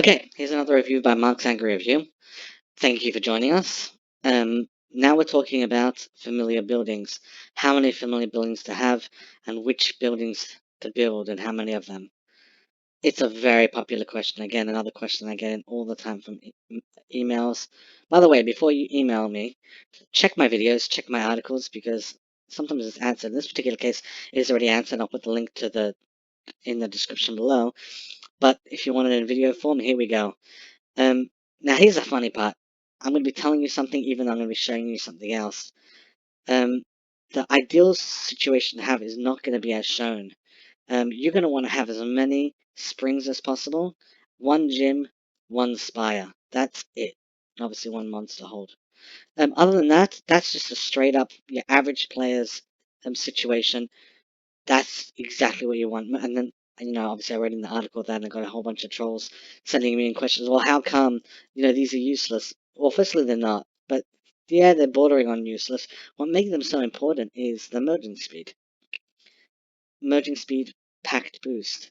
Okay, here's another review by Mark's Angry Review. Thank you for joining us. Now we're talking about familiar buildings. How many familiar buildings to have, and which buildings to build, and how many of them. It's a very popular question. Again, another question I get in all the time from emails. By the way, before you email me, check my videos, check my articles, because sometimes it's answered. In this particular case, it is already answered. I'll put the link to in the description below. But if you want it in video form, here we go. Now here's the funny part. I'm going to be telling you something even though I'm going to be showing you something else. The ideal situation to have is not going to be as shown. You're going to want to have as many springs as possible. One gym, one spire. That's it. Obviously one monster hold. Other than that, that's just a straight up your average player's situation. That's exactly what you want. And then, obviously I read in the article that I got a whole bunch of trolls sending me in questions. Well, how come, these are useless? Well, firstly, they're not. But, yeah, they're bordering on useless. What makes them so important is the merging speed. Merging speed, packed boost.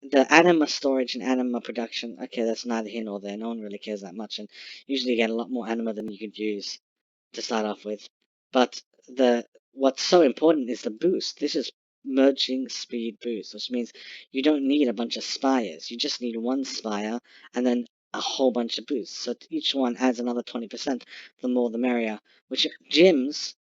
The anima storage and anima production, okay, that's neither here nor there. No one really cares that much. And usually you get a lot more anima than you could use to start off with. But what's so important is the boost. This is merging speed boost, which means you don't need a bunch of spires. You just need one spire and then a whole bunch of boosts. So each one adds another 20%. The more the merrier. Which gyms,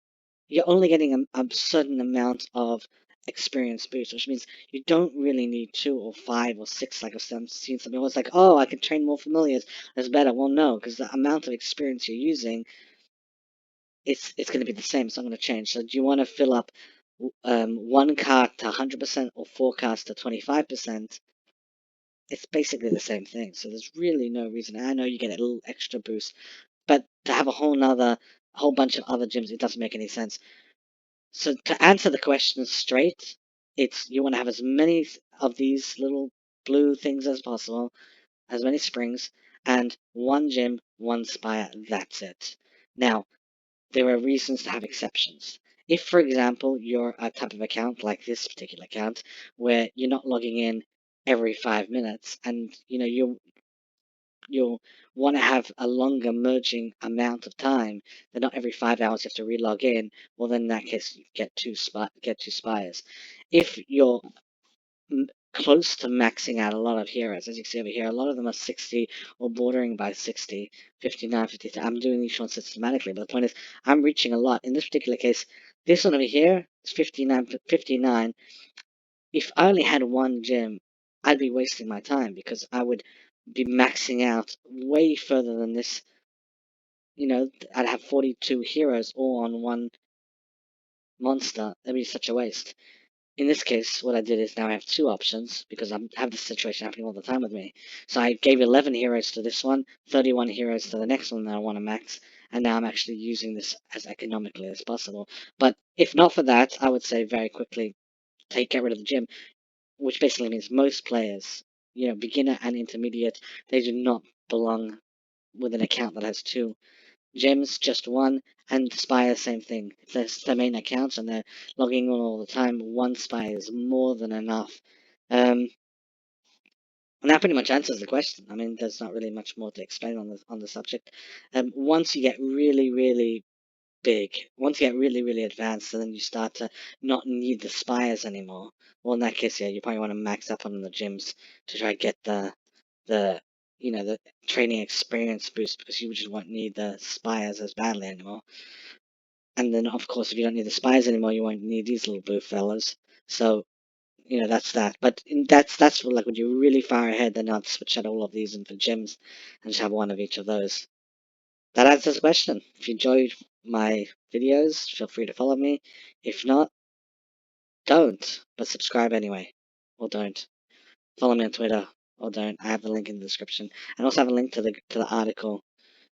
you're only getting a certain amount of experience boost, which means you don't really need 2 or 5 or 6 like I've seen some people. It's like, oh, I can train more familiars. That's better. Well, no, because the amount of experience you're using, it's going to be the same. It's not going to change. So do you want to fill up one card to 100% or 4 cards to 25%? It's basically the same thing. So there's really no reason. I know you get a little extra boost, but to have a whole bunch of other gyms, it doesn't make any sense. So to answer the question straight, it's you want to have as many of these little blue things as possible, as many springs, and one gym, one spire. That's it. Now, there are reasons to have exceptions. If, for example, you're a type of account like this particular account, where you're not logging in every 5 minutes, and you'll want to have a longer merging amount of time, then not every 5 hours you have to relog in. Well, then in that case, you get two spires. If you're close to maxing out a lot of heroes. As you can see over here, a lot of them are 60 or bordering by 60, 59, 52. I'm doing these ones systematically, but the point is, I'm reaching a lot. In this particular case, this one over here is 59. If I only had one gym, I'd be wasting my time because I would be maxing out way further than this. I'd have 42 heroes all on one monster. That'd be such a waste. In this case, what I did is now I have two options because I have this situation happening all the time with me. So I gave 11 heroes to this one, 31 heroes to the next one that I want to max, and now I'm actually using this as economically as possible. But if not for that, I would say very quickly get rid of the gym, which basically means most players, beginner and intermediate, they do not belong with an account that has two. Gems, just one, and Spire, same thing. If that's their main accounts and they're logging on all the time, one Spire is more than enough. And that pretty much answers the question. I mean, there's not really much more to explain on the subject. Once you get really, really big, once you get really, really advanced, and then you start to not need the Spires anymore. Well, in that case, yeah, you probably want to max up on the gyms to try to get the the training experience boost because you just won't need the spires as badly anymore. And then, of course, if you don't need the spires anymore, you won't need these little blue fellas. So, that's that. But that's like when you're really far ahead, then I'd switch out all of these into gyms and just have one of each of those. That answers the question. If you enjoyed my videos, feel free to follow me. If not, don't. But subscribe anyway. Or don't. Follow me on Twitter. Or don't. I have the link in the description. And also have a link to the article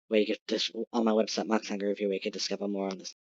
where you get this on my website, Mark's Angry Review, where you can discover more on this.